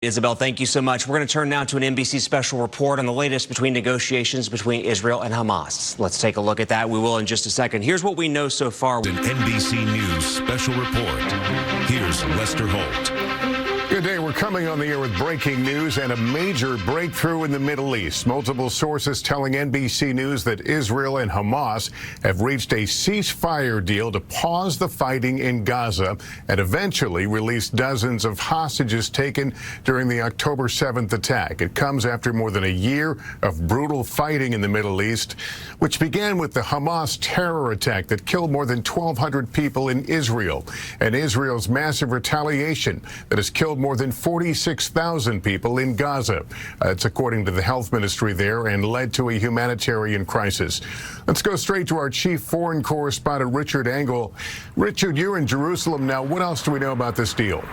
Isabel, thank you so much. We're going to turn now to an NBC special report on the latest between negotiations between Israel and Hamas. Let's take a look at that. We will in just a second. Here's what we know so far. An NBC News special report. Here's Lester Holt. Good day. We're coming on the air with breaking news and a major breakthrough in the Middle East. Multiple sources telling NBC News that Israel and Hamas have reached a ceasefire deal to pause the fighting in Gaza and eventually release dozens of hostages taken during the October 7th attack. It comes after more than a year of brutal fighting in the Middle East, which began with the Hamas terror attack that killed more than 1,200 people in Israel, and Israel's massive retaliation that has killed more than 46,000 people in Gaza. It's according to the health ministry there, and led to a humanitarian crisis. Let's go straight to our chief foreign correspondent, Richard Engel. Richard, you're in Jerusalem now. What else do we know about this deal?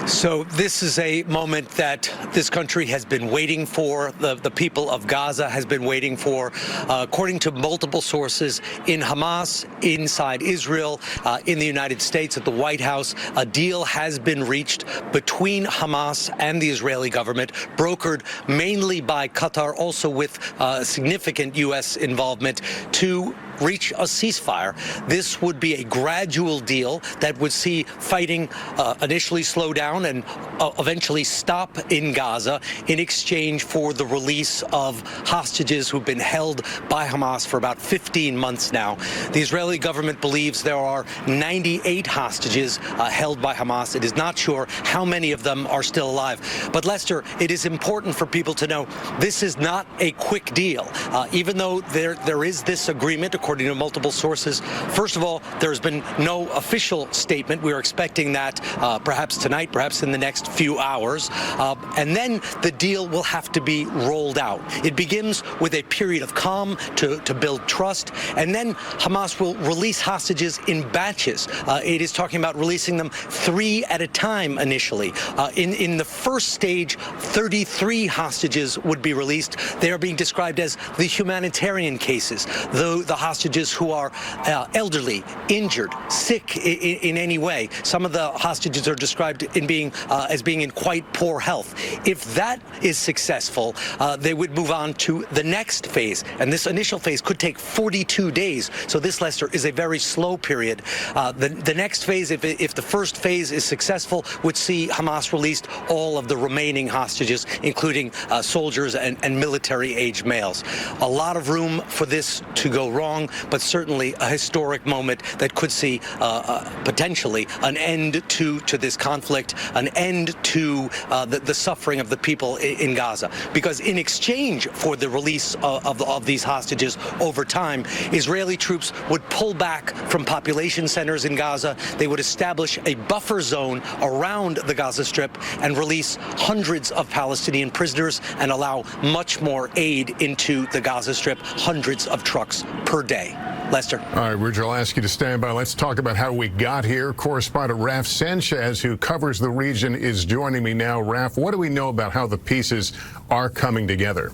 So this is a moment that this country has been waiting for, the people of Gaza has been waiting for. According to multiple sources in Hamas, inside Israel, in the United States, at the White House, a deal has been reached between Hamas and the Israeli government, brokered mainly by Qatar, also with significant U.S. involvement, to reach a ceasefire. This would be a gradual deal that would see fighting initially slow down and eventually stop in Gaza in exchange for the release of hostages who've been held by Hamas for about 15 months now. The Israeli government believes there are 98 hostages held by Hamas. It is not sure how many of them are still alive. But Lester, it is important for people to know this is not a quick deal. Even though there is this agreement, according to multiple sources. First of all, there's been no official statement. We're expecting that perhaps tonight, perhaps in the next few hours. And then the deal will have to be rolled out. It begins with a period of calm to build trust, and then Hamas will release hostages in batches. It is talking about releasing them 3 at a time initially. In the first stage, 33 hostages would be released. They are being described as the humanitarian cases, though the hostages who are elderly, injured, sick in any way. Some of the hostages are described as being in quite poor health. If that is successful, they would move on to the next phase, and this initial phase could take 42 days. So this, Lester, is a very slow period. The next phase, if the first phase is successful, would see Hamas released all of the remaining hostages, including soldiers and military-age males. A lot of room for this to go wrong, but certainly a historic moment that could see potentially an end to this conflict, an end to the suffering of the people in Gaza. Because in exchange for the release of these hostages over time, Israeli troops would pull back from population centers in Gaza. They would establish a buffer zone around the Gaza Strip and release hundreds of Palestinian prisoners and allow much more aid into the Gaza Strip, hundreds of trucks per day. Lester. All right, Roger, I'll ask you to stand by. Let's talk about how we got here. Correspondent Raf Sanchez, who covers the region, is joining me now. Raf, what do we know about how the pieces are coming together?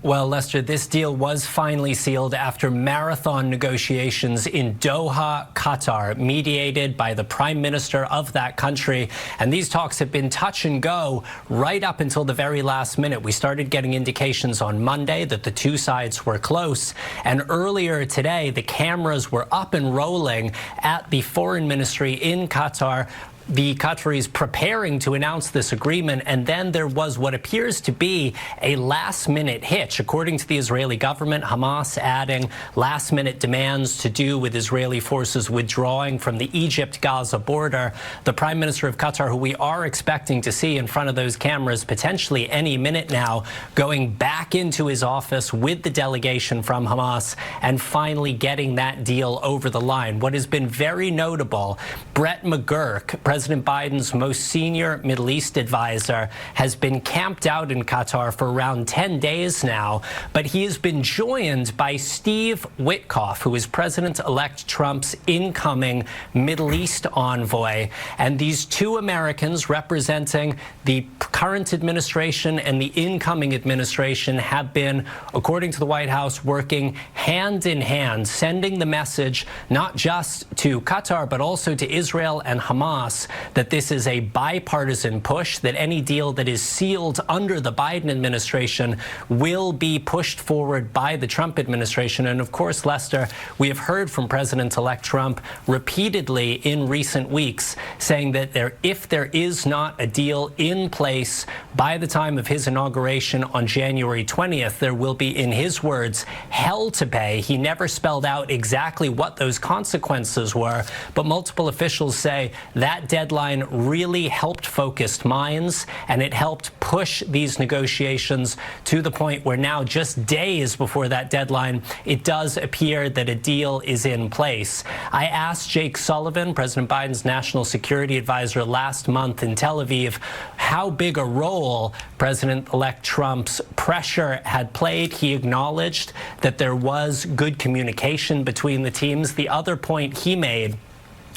Well, Lester, this deal was finally sealed after marathon negotiations in Doha, Qatar, mediated by the prime minister of that country. And these talks have been touch and go right up until the very last minute. We started getting indications on Monday that the two sides were close. And earlier today, the cameras were up and rolling at the foreign ministry in Qatar. The Qataris preparing to announce this agreement, and then there was what appears to be a last-minute hitch. According to the Israeli government, Hamas adding last-minute demands to do with Israeli forces withdrawing from the Egypt-Gaza border. The Prime Minister of Qatar, who we are expecting to see in front of those cameras potentially any minute now, going back into his office with the delegation from Hamas and finally getting that deal over the line. What has been very notable, Brett McGurk, President Biden's most senior Middle East advisor, has been camped out in Qatar for around 10 days now, but he has been joined by Steve Witkoff, who is President-elect Trump's incoming Middle East envoy. And these two Americans representing the current administration and the incoming administration have been, according to the White House, working hand in hand, sending the message not just to Qatar, but also to Israel and Hamas stress that this is a bipartisan push, that any deal that is sealed under the Biden administration will be pushed forward by the Trump administration. And of course, Lester, we have heard from President-elect Trump repeatedly in recent weeks saying that if there is not a deal in place by the time of his inauguration on January 20th, there will be, in his words, hell to pay. He never spelled out exactly what those consequences were, but multiple officials say that deadline really helped focus minds, and it helped push these negotiations to the point where now, just days before that deadline, it does appear that a deal is in place. I asked Jake Sullivan, President Biden's national security advisor, last month in Tel Aviv, how big a role President-elect Trump's pressure had played. He acknowledged that there was good communication between the teams. The other point he made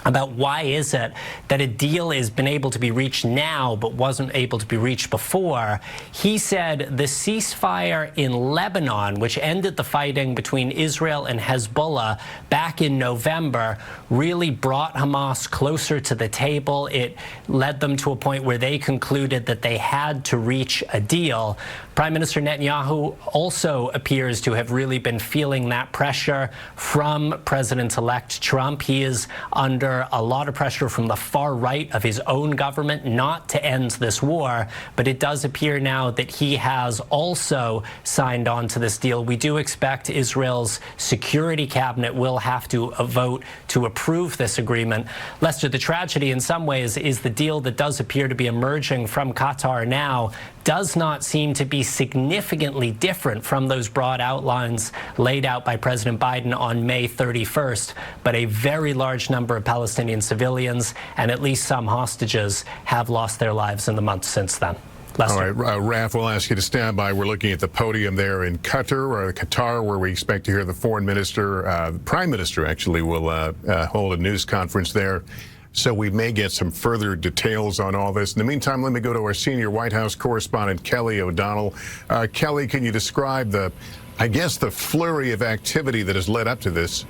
about why is it that a deal has been able to be reached now but wasn't able to be reached before, he said the ceasefire in Lebanon, which ended the fighting between Israel and Hezbollah back in November, really brought Hamas closer to the table. It led them to a point where they concluded that they had to reach a deal. Prime Minister Netanyahu also appears to have really been feeling that pressure from President-elect Trump. He is under a lot of pressure from the far right of his own government not to end this war, but it does appear now that he has also signed on to this deal. We do expect Israel's security cabinet will have to vote to approve this agreement. Lester, the tragedy in some ways is the deal that does appear to be emerging from Qatar now does not seem to be significantly different from those broad outlines laid out by President Biden on May 31st, but a very large number of Palestinian civilians and at least some hostages have lost their lives in the months since then. Lester. All right, Raf, we'll ask you to stand by. We're looking at the podium there in Qatar, where we expect to hear the foreign minister, prime minister actually, will hold a news conference there. So we may get some further details on all this. In the meantime, let me go to our senior White House correspondent, Kelly O'Donnell. Kelly, can you describe the flurry of activity that has led up to this?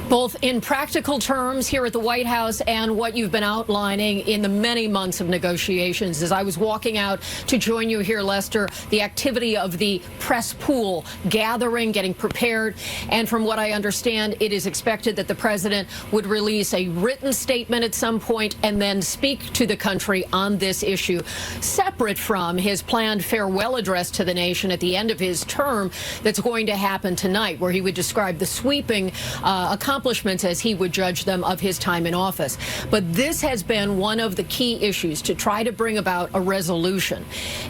Both in practical terms here at the White House and what you've been outlining in the many months of negotiations. As I was walking out to join you here, Lester, the activity of the press pool gathering, getting prepared, and from what I understand, it is expected that the president would release a written statement at some point and then speak to the country on this issue, separate from his planned farewell address to the nation at the end of his term that's going to happen tonight, where he would describe the sweeping accomplishments, as he would judge them, of his time in office. But this has been one of the key issues to try to bring about a resolution.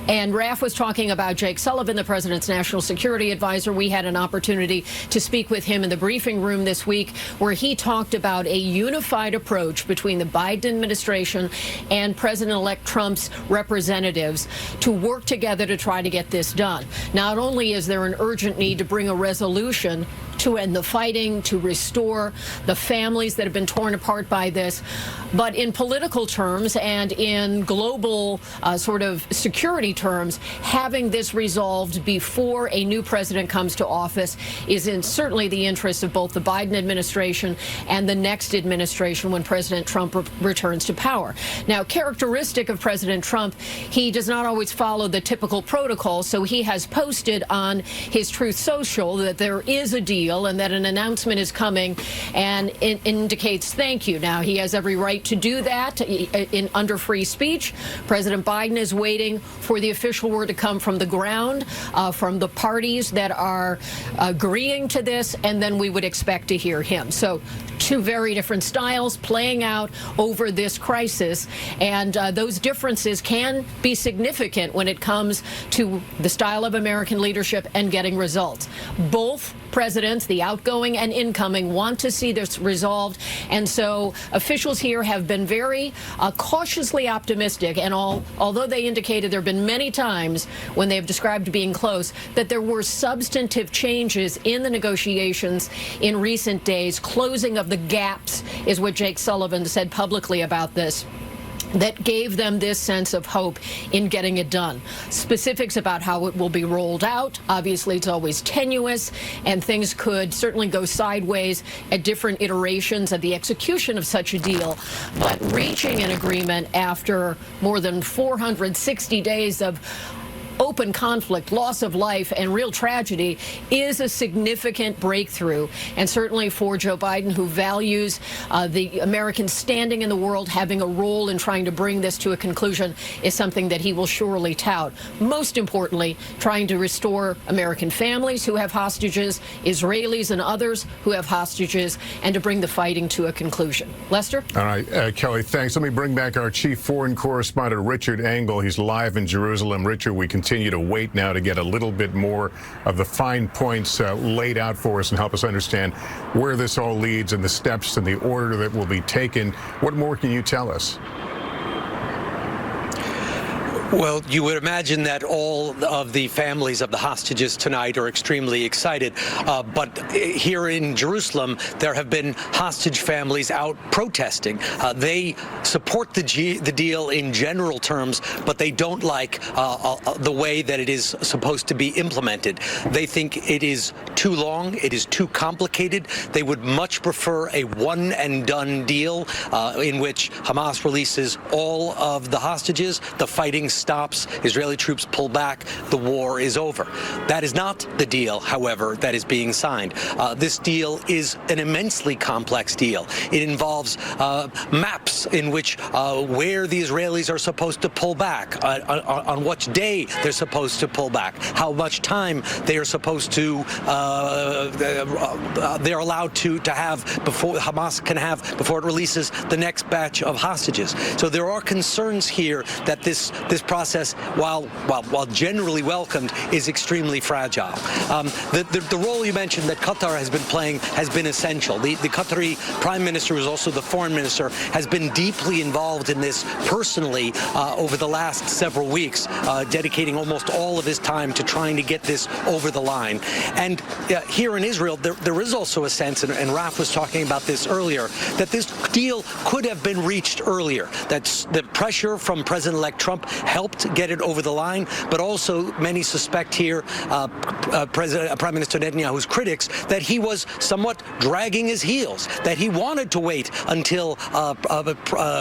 And Raf was talking about Jake Sullivan, the president's national security advisor. We had an opportunity to speak with him in the briefing room this week, where he talked about a unified approach between the Biden administration and President-elect Trump's representatives to work together to try to get this done. Not only is there an urgent need to bring a resolution to end the fighting, to restore the families that have been torn apart by this, but in political terms and in global sort of security terms, having this resolved before a new president comes to office is in certainly the interest of both the Biden administration and the next administration when President Trump returns to power. Now, characteristic of President Trump, he does not always follow the typical protocol, so he has posted on his Truth Social that there is a deal and that an announcement is coming, and it indicates thank you. Now, he has every right to do that under free speech. President Biden is waiting for the official word to come from the ground, from the parties that are agreeing to this, and then we would expect to hear him. So two very different styles playing out over this crisis, and those differences can be significant when it comes to the style of American leadership and getting results. Both presidents, the outgoing and incoming, want to see this resolved, and so officials here have been very cautiously optimistic, and although they indicated there have been many times when they have described being close, that there were substantive changes in the negotiations in recent days. Closing of the gaps is what Jake Sullivan said publicly about this. that gave them this sense of hope in getting it done. Specifics about how it will be rolled out, obviously it's always tenuous, and things could certainly go sideways at different iterations of the execution of such a deal. But reaching an agreement after more than 460 days of open conflict, loss of life, and real tragedy is a significant breakthrough. And certainly for Joe Biden, who values the American standing in the world, having a role in trying to bring this to a conclusion is something that he will surely tout. Most importantly, trying to restore American families who have hostages, Israelis and others who have hostages, and to bring the fighting to a conclusion. Lester? All right, Kelly, thanks. Let me bring back our chief foreign correspondent, Richard Engel. He's live in Jerusalem. Richard, we continue to wait now to get a little bit more of the fine points laid out for us and help us understand where this all leads and the steps and the order that will be taken. What more can you tell us? Well, you would imagine that all of the families of the hostages tonight are extremely excited. But here in Jerusalem, there have been hostage families out protesting. They support the deal in general terms, but they don't like the way that it is supposed to be implemented. They think it is too long. It is too complicated. They would much prefer a one-and-done deal in which Hamas releases all of the hostages, the fighting stops, Israeli troops pull back, the war is over. That is not the deal, however, that is being signed. This deal is an immensely complex deal. It involves maps in which where the Israelis are supposed to pull back, on which day they're supposed to pull back, how much time they are supposed to, they're allowed to have before Hamas can have before it releases the next batch of hostages. So there are concerns here that this process, while generally welcomed, is extremely fragile. The role you mentioned that Qatar has been playing has been essential. The Qatari Prime Minister, who is also the Foreign Minister, has been deeply involved in this personally over the last several weeks, dedicating almost all of his time to trying to get this over the line. And here in Israel, there is also a sense, and Raf was talking about this earlier, that this deal could have been reached earlier, that the pressure from President-elect Trump helped get it over the line, but also many suspect here, Prime Minister Netanyahu's critics, that he was somewhat dragging his heels, that he wanted to wait until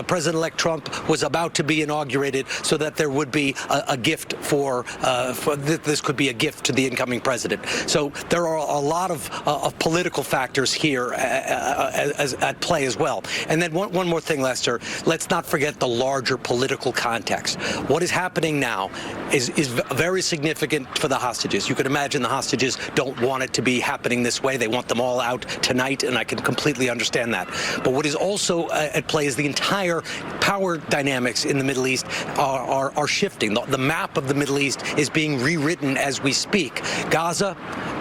President-elect Trump was about to be inaugurated so that there would be a gift this could be a gift to the incoming president. So there are a lot of political factors here at play as well. And then one more thing, Lester, let's not forget the larger political context. What is happening now is very significant for the hostages. You can imagine the hostages don't want it to be happening this way. They want them all out tonight, and I can completely understand that. But what is also at play is the entire power dynamics in the Middle East are shifting. The map of the Middle East is being rewritten as we speak. Gaza,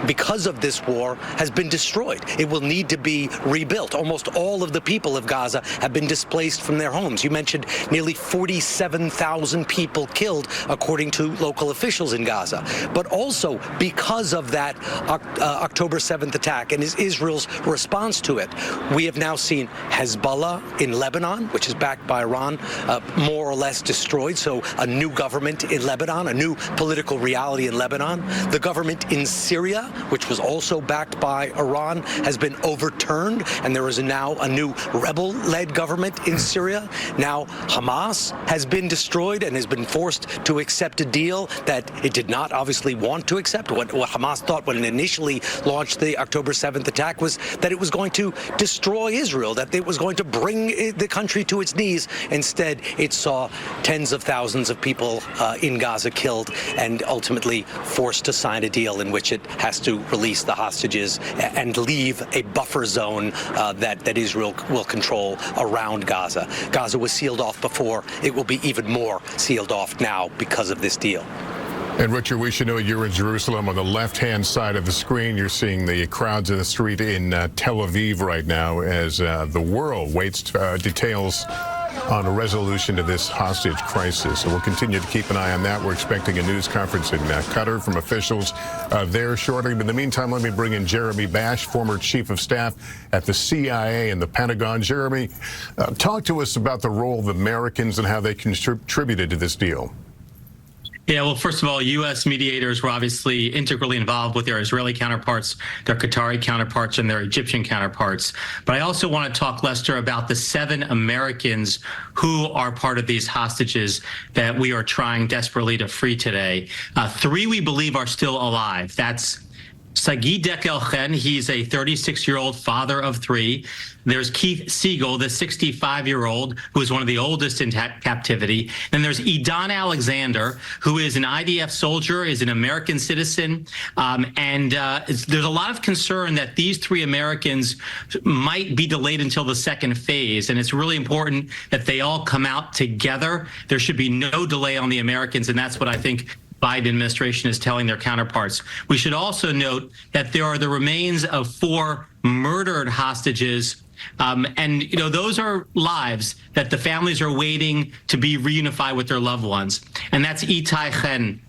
because of this war, has been destroyed. It will need to be rebuilt. Almost all of the people of Gaza have been displaced from their homes. You mentioned nearly 47,000 people killed, according to local officials in Gaza. But also because of that October 7th attack and Israel's response to it, we have now seen Hezbollah in Lebanon, which is backed by Iran, more or less destroyed. So a new government in Lebanon, a new political reality in Lebanon. The government in Syria, which was also backed by Iran, has been overturned, and there is now a new rebel-led government in Syria. Now Hamas has been destroyed and has been forced to accept a deal that it did not obviously want to accept. What Hamas thought when it initially launched the October 7th attack was that it was going to destroy Israel, that it was going to bring the country to its knees. Instead, it saw tens of thousands of people in Gaza killed and ultimately forced to sign a deal in which it has to release the hostages and leave a buffer zone that Israel will control around Gaza. Gaza was sealed off before. It will be even more sealed off now because of this deal. And Richard, we should know you're in Jerusalem. On the left-hand side of the screen, you're seeing the crowds in the street in Tel Aviv right now as the world waits details on a resolution to this hostage crisis. So we'll continue to keep an eye on that. We're expecting a news conference in Qatar from officials there shortly. But in the meantime, let me bring in Jeremy Bash, former chief of staff at the CIA and the Pentagon. Jeremy, talk to us about the role of Americans and how they contributed to this deal. Yeah, well, first of all, U.S. mediators were obviously integrally involved with their Israeli counterparts, their Qatari counterparts, and their Egyptian counterparts. But I also want to talk, Lester, about the 7 Americans who are part of these hostages that we are trying desperately to free today. 3 we believe are still alive. That's Sagi Dekel-Chen, he's a 36-year-old father of 3. There's Keith Siegel, the 65-year-old, who is one of the oldest in captivity. And there's Edan Alexander, who is an IDF soldier, is an American citizen. There's a lot of concern that these 3 Americans might be delayed until the second phase. And it's really important that they all come out together. There should be no delay on the Americans, and that's what I think Biden administration is telling their counterparts. We should also note that there are the remains of 4 murdered hostages. Those are lives that the families are waiting to be reunified with their loved ones. And that's Itai Chen,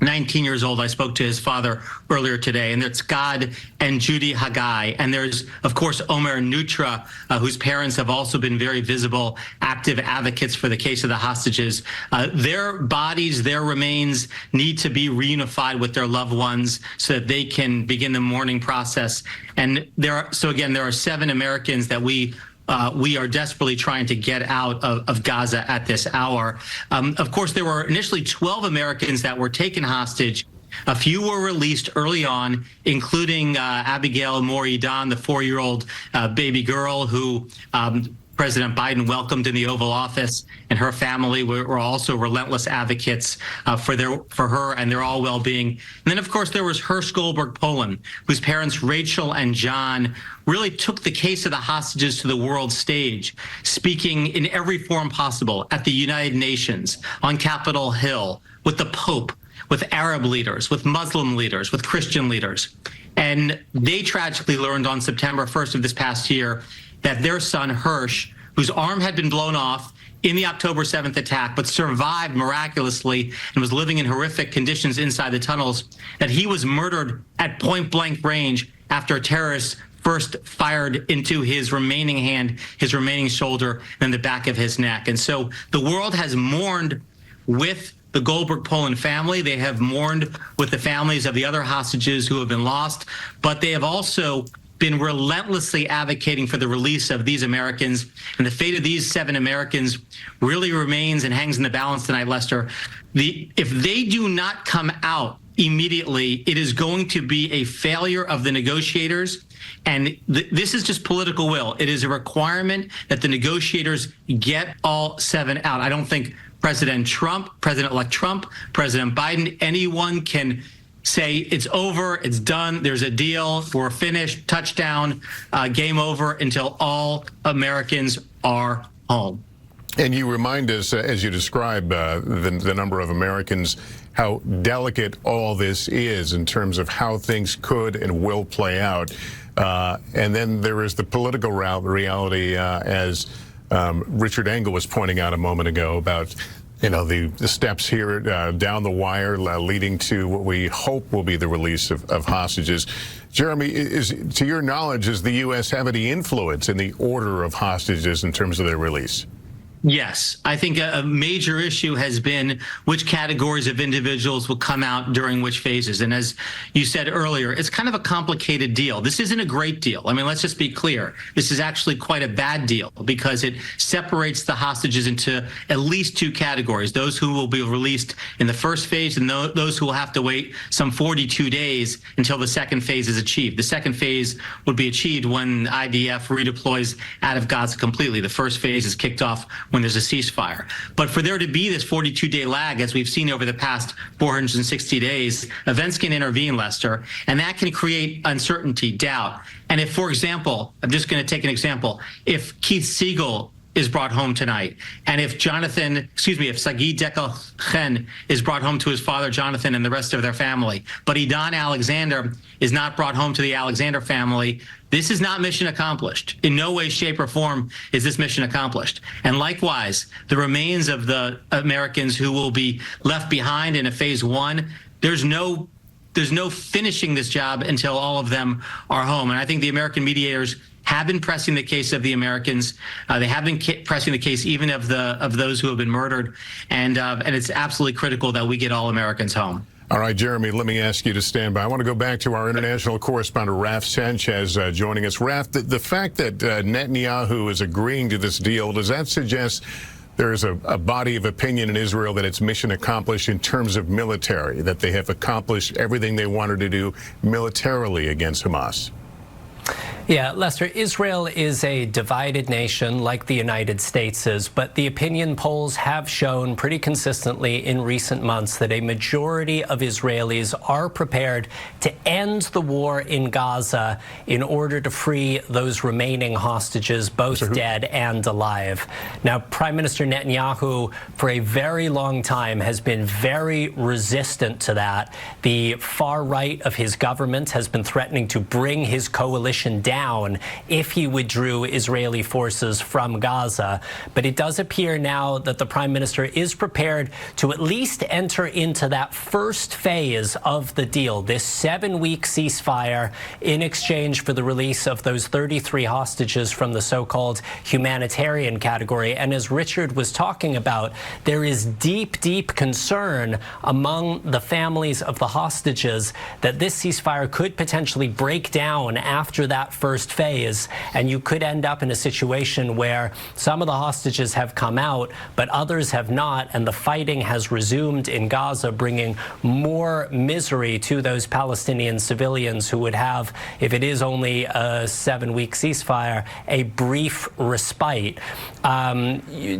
19 years old. I spoke to his father earlier today, and it's Gad and Judy Haggai. And there's, of course, Omer Nutra, whose parents have also been very visible, active advocates for the case of the hostages. Their bodies, their remains need to be reunified with their loved ones so that they can begin the mourning process. And there are 7 Americans that we are desperately trying to get out of Gaza at this hour. Of course, there were initially 12 Americans that were taken hostage. A few were released early on, including Abigail Moridan, the 4-year-old baby girl who President Biden welcomed in the Oval Office, and her family were also relentless advocates for her and their all well-being. And then, of course, there was Hersh Goldberg-Polin, whose parents, Rachel and John, really took the case of the hostages to the world stage, speaking in every forum possible at the United Nations, on Capitol Hill, with the Pope, with Arab leaders, with Muslim leaders, with Christian leaders. And they tragically learned on September 1st of this past year that their son, Hersh, whose arm had been blown off in the October 7th attack, but survived miraculously and was living in horrific conditions inside the tunnels, that he was murdered at point-blank range after a terrorist first fired into his remaining hand, his remaining shoulder, and the back of his neck. And so the world has mourned with the Goldberg-Polin family. They have mourned with the families of the other hostages who have been lost, but they have also been relentlessly advocating for the release of these Americans. And the fate of these 7 Americans really remains and hangs in the balance tonight, Lester. If they do not come out immediately, it is going to be a failure of the negotiators. And this is just political will. It is a requirement that the negotiators get all 7 out. I don't think President Trump, President-elect Trump, President Biden, anyone can say it's over, it's done, there's a deal, we're finished, touchdown, game over, until all Americans are home. And you remind us, as you describe the number of Americans, how delicate all this is in terms of how things could and will play out. And then there is the political reality, as Richard Engel was pointing out a moment ago, about the steps here down the wire leading to what we hope will be the release of hostages. Jeremy, to your knowledge, does the U.S. have any influence in the order of hostages in terms of their release? Yes, I think a major issue has been which categories of individuals will come out during which phases. And as you said earlier, it's kind of a complicated deal. This isn't a great deal. I mean, let's just be clear. This is actually quite a bad deal because it separates the hostages into at least 2 categories, those who will be released in the first phase and those who will have to wait some 42 days until the second phase is achieved. The second phase would be achieved when IDF redeploys out of Gaza completely. The first phase is kicked off when there's a ceasefire. But for there to be this 42-day lag, as we've seen over the past 460 days, events can intervene, Lester, and that can create uncertainty, doubt. And if, for example, I'm just going to take an example, if Keith Siegel is brought home tonight, and if Sagi Dekel-Chen is brought home to his father Jonathan and the rest of their family, but Idan Alexander is not brought home to the Alexander family, this is not mission accomplished. In no way, shape, or form is this mission accomplished. And likewise, the remains of the Americans who will be left behind in a phase one, there's no finishing this job until all of them are home. And I think the American mediators have been pressing the case of the Americans. They have been pressing the case even of those who have been murdered. And it's absolutely critical that we get all Americans home. All right, Jeremy, let me ask you to stand by. I want to go back to our international correspondent, Raf Sanchez, joining us. Raf, the fact that Netanyahu is agreeing to this deal, does that suggest there is a body of opinion in Israel that it's mission accomplished in terms of military, that they have accomplished everything they wanted to do militarily against Hamas? Yeah, Lester, Israel is a divided nation like the United States is, but the opinion polls have shown pretty consistently in recent months that a majority of Israelis are prepared to end the war in Gaza in order to free those remaining hostages, both dead and alive. Now, Prime Minister Netanyahu, for a very long time, has been very resistant to that. The far right of his government has been threatening to bring his coalition down if he withdrew Israeli forces from Gaza. But it does appear now that the Prime Minister is prepared to at least enter into that first phase of the deal, this 7-week ceasefire, in exchange for the release of those 33 hostages from the so-called humanitarian category. And as Richard was talking about, there is deep, deep concern among the families of the hostages that this ceasefire could potentially break down after that first phase, and you could end up in a situation where some of the hostages have come out, but others have not, and the fighting has resumed in Gaza, bringing more misery to those Palestinian civilians who would have, if it is only a 7-week ceasefire, a brief respite.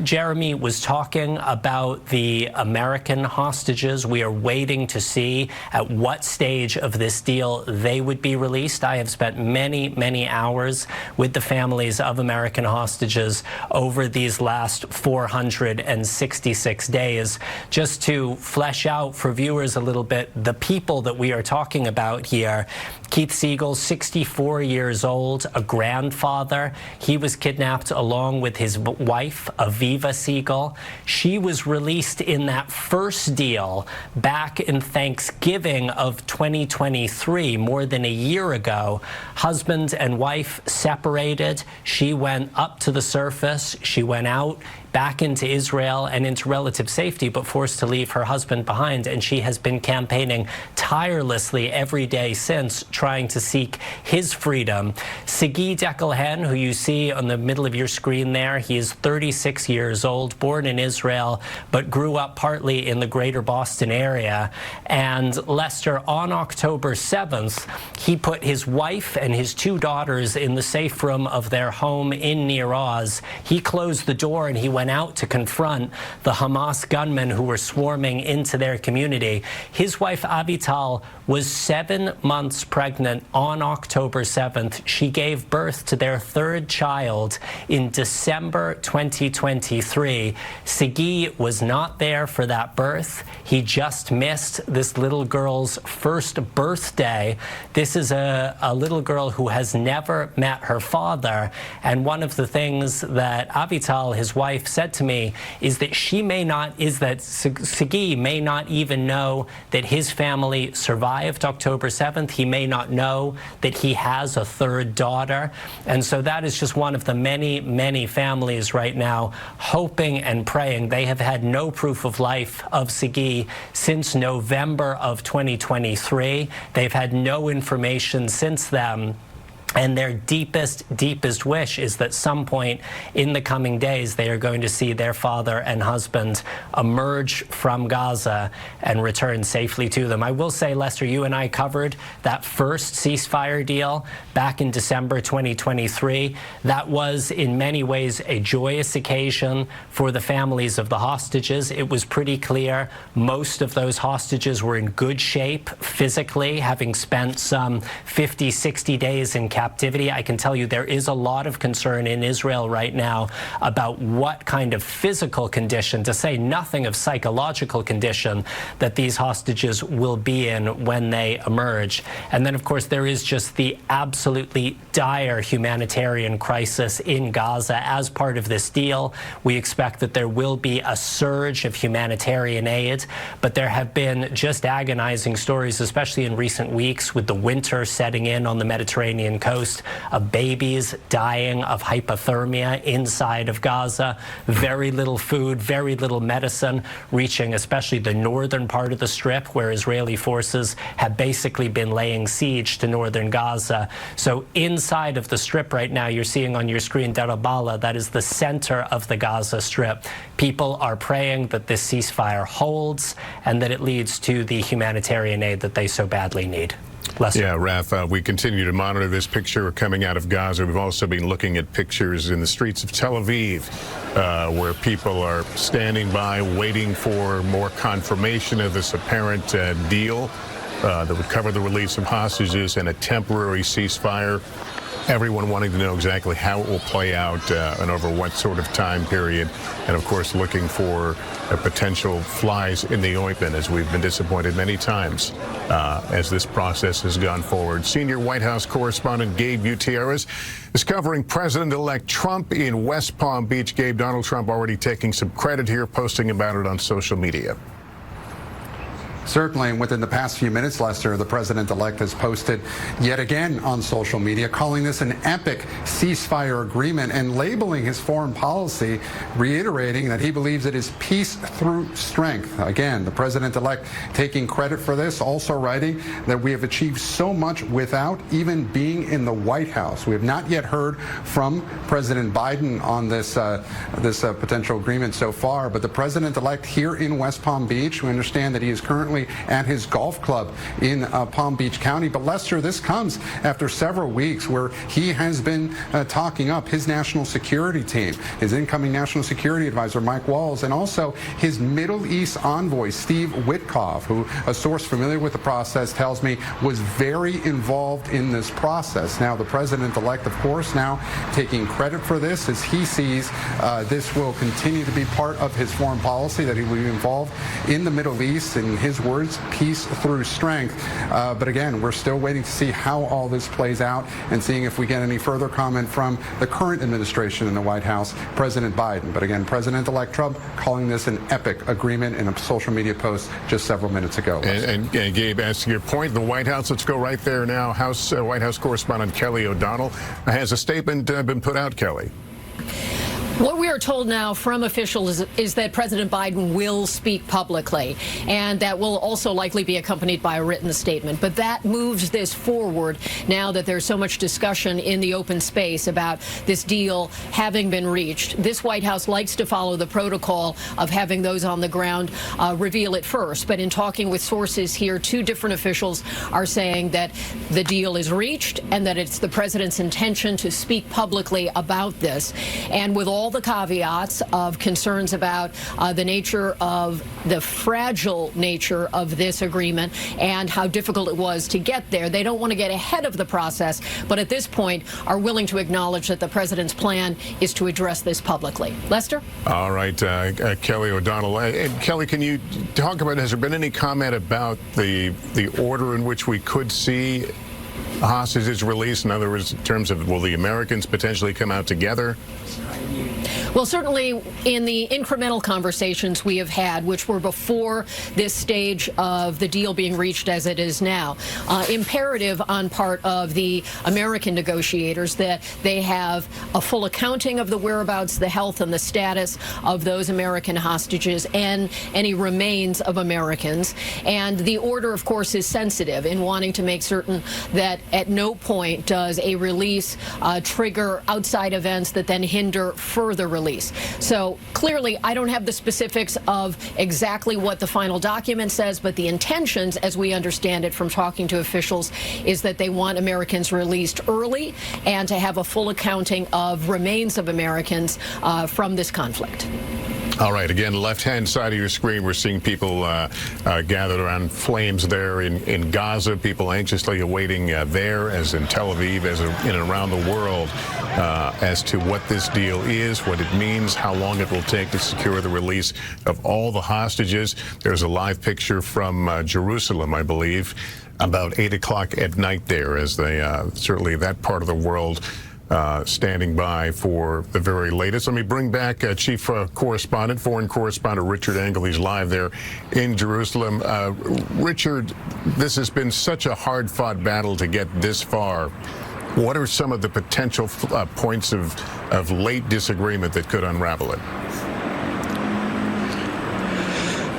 Jeremy was talking about the American hostages. We are waiting to see at what stage of this deal they would be released. I have spent many hours with the families of American hostages over these last 466 days. Just to flesh out for viewers a little bit the people that we are talking about here. Keith Siegel, 64 years old, a grandfather. He was kidnapped along with his wife, Aviva Siegel. She was released in that first deal back in Thanksgiving of 2023, more than a year ago. Husband and wife separated. She went up to the surface. She went out back into Israel and into relative safety, but forced to leave her husband behind. And she has been campaigning tirelessly every day since, trying to seek his freedom. Sagi Dekel-Chen, who you see on the middle of your screen there, he is 36 years old, born in Israel, but grew up partly in the greater Boston area. And Lester, on October 7th, he put his wife and his 2 daughters in the safe room of their home in Nir Oz. He closed the door and he went out to confront the Hamas gunmen who were swarming into their community. His wife Avital was 7 months pregnant on October 7th. She gave birth to their 3rd child in December 2023. Sagi was not there for that birth. He just missed this little girl's first birthday. This is a little girl who has never met her father. And one of the things that Avital, his wife, said to me is that Sagi may not even know that his family survived October 7th. He may not know that he has a 3rd daughter. And so that is just one of the many families right now hoping and praying. They have had no proof of life of Sagi since November of 2023. They've had no information since then. And their deepest wish is that some point in the coming days they are going to see their father and husband emerge from Gaza and return safely to them. I will say, Lester, you and I covered that first ceasefire deal back in December 2023. That was in many ways a joyous occasion for the families of the hostages. It was pretty clear most of those hostages were in good shape physically, having spent some 50, 60 days in captivity. I can tell you there is a lot of concern in Israel right now about what kind of physical condition, to say nothing of psychological condition, that these hostages will be in when they emerge. And then, of course, there is just the absolutely dire humanitarian crisis in Gaza. As part of this deal, we expect that there will be a surge of humanitarian aid, but there have been just agonizing stories, especially in recent weeks, with the winter setting in on the Mediterranean coast, of babies dying of hypothermia inside of Gaza, very little food, very little medicine, reaching especially the northern part of the Strip, where Israeli forces have basically been laying siege to northern Gaza. So inside of the Strip right now, you're seeing on your screen Deir al-Balah, that is the center of the Gaza Strip. People are praying that this ceasefire holds and that it leads to the humanitarian aid that they so badly need. Lester. Yeah, Raph, we continue to monitor this picture coming out of Gaza. We've also been looking at pictures in the streets of Tel Aviv, where people are standing by waiting for more confirmation of this apparent deal that would cover the release of hostages and a temporary ceasefire. Everyone wanting to know exactly how it will play out and over what sort of time period. And, of course, looking for potential flies in the ointment, as we've been disappointed many times as this process has gone forward. Senior White House correspondent Gabe Gutierrez is covering President-elect Trump in West Palm Beach. Gabe, Donald Trump already taking some credit here, posting about it on social media. Certainly, and within the past few minutes, Lester, the president-elect has posted yet again on social media, calling this an epic ceasefire agreement and labeling his foreign policy, reiterating that he believes it is peace through strength. Again, the president-elect taking credit for this, also writing that we have achieved so much without even being in the White House. We have not yet heard from President Biden on this potential agreement so far, but the president-elect here in West Palm Beach, we understand that he is currently at his golf club in Palm Beach County. But Lester, this comes after several weeks where he has been talking up his national security team, his incoming national security advisor, Mike Walls, and also his Middle East envoy, Steve Witkoff, who a source familiar with the process tells me was very involved in this process. Now, the president-elect, of course, now taking credit for this as he sees this will continue to be part of his foreign policy, that he will be involved in the Middle East, in his words, peace through strength. But again, we're still waiting to see how all this plays out and seeing if we get any further comment from the current administration in the White House, President Biden. But again, President-elect Trump calling this an epic agreement in a social media post just several minutes ago. And Gabe, as to your point, the White House, let's go right there now. White House correspondent Kelly O'Donnell has a statement been put out, Kelly. What we are told now from officials is that President Biden will speak publicly, and that will also likely be accompanied by a written statement. But that moves this forward now that there's so much discussion in the open space about this deal having been reached. This White House likes to follow the protocol of having those on the ground reveal it first. But in talking with sources here, two different officials are saying that the deal is reached and that it's the president's intention to speak publicly about this. And with all the caveats of concerns about the nature of the fragile nature of this agreement and how difficult it was to get there. They don't want to get ahead of the process, but at this point are willing to acknowledge that the president's plan is to address this publicly. Lester? All right, Kelly O'Donnell. Kelly, can you talk about, has there been any comment about the order in which we could see hostages released? In other words, in terms of, will the Americans potentially come out together? Well, certainly in the incremental conversations we have had, which were before this stage of the deal being reached as it is now, imperative on part of the American negotiators that they have a full accounting of the whereabouts, the health, and the status of those American hostages and any remains of Americans. And the order, of course, is sensitive in wanting to make certain that at no point does a release trigger outside events that then hinder further release. So clearly, I don't have the specifics of exactly what the final document says, but the intentions, as we understand it from talking to officials, is that they want Americans released early and to have a full accounting of remains of Americans from this conflict. All right, again, left-hand side of your screen, we're seeing people gathered around flames there in Gaza, people anxiously awaiting there, as in Tel Aviv, as in and around the world, as to what this deal is, what it means, how long it will take to secure the release of all the hostages. There's a live picture from Jerusalem, I believe, about 8 o'clock at night there, as they certainly that part of the world standing by for the very latest. Let me bring back Chief Correspondent, Foreign Correspondent Richard Engel. He's live there in Jerusalem. Richard, this has been such a hard-fought battle to get this far. What are some of the potential points of late disagreement that could unravel it?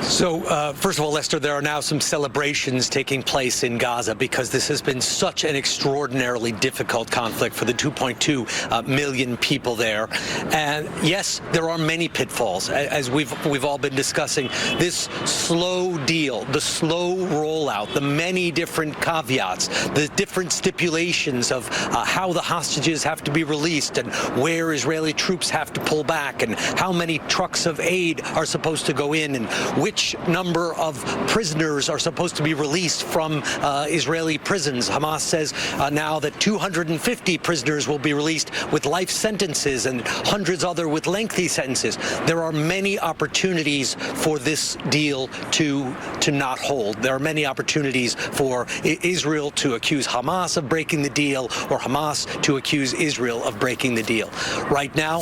So, first of all, Lester, there are now some celebrations taking place in Gaza because this has been such an extraordinarily difficult conflict for the 2.2 million people there. And yes, there are many pitfalls, as we've all been discussing. This slow deal, the slow rollout, the many different caveats, the different stipulations of how the hostages have to be released and where Israeli troops have to pull back and how many trucks of aid are supposed to go in and which number of prisoners are supposed to be released from Israeli prisons. Hamas says now that 250 prisoners will be released with life sentences and hundreds other with lengthy sentences. There are many opportunities for this deal to not hold. There are many opportunities for Israel to accuse Hamas of breaking the deal or Hamas to accuse Israel of breaking the deal. Right now,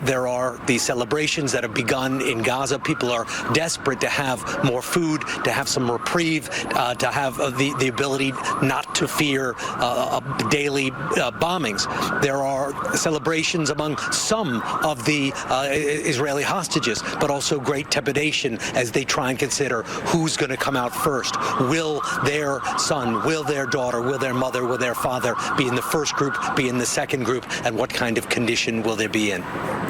there are these celebrations that have begun in Gaza. People are desperate to have more food, to have some reprieve, to have the ability not to fear daily bombings. There are celebrations among some of the Israeli hostages, but also great trepidation as they try and consider who's going to come out first. Will their son, will their daughter, will their mother, will their father be in the first group, be in the second group, and what kind of condition will they be in?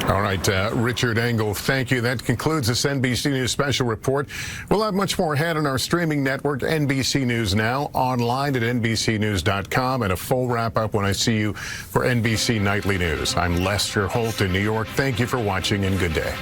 All right, Richard Engel, thank you. That concludes this NBC News special report. We'll have much more ahead on our streaming network, NBC News Now, online at NBCnews.com, and a full wrap-up when I see you for NBC Nightly News. I'm Lester Holt in New York. Thank you for watching, and good day.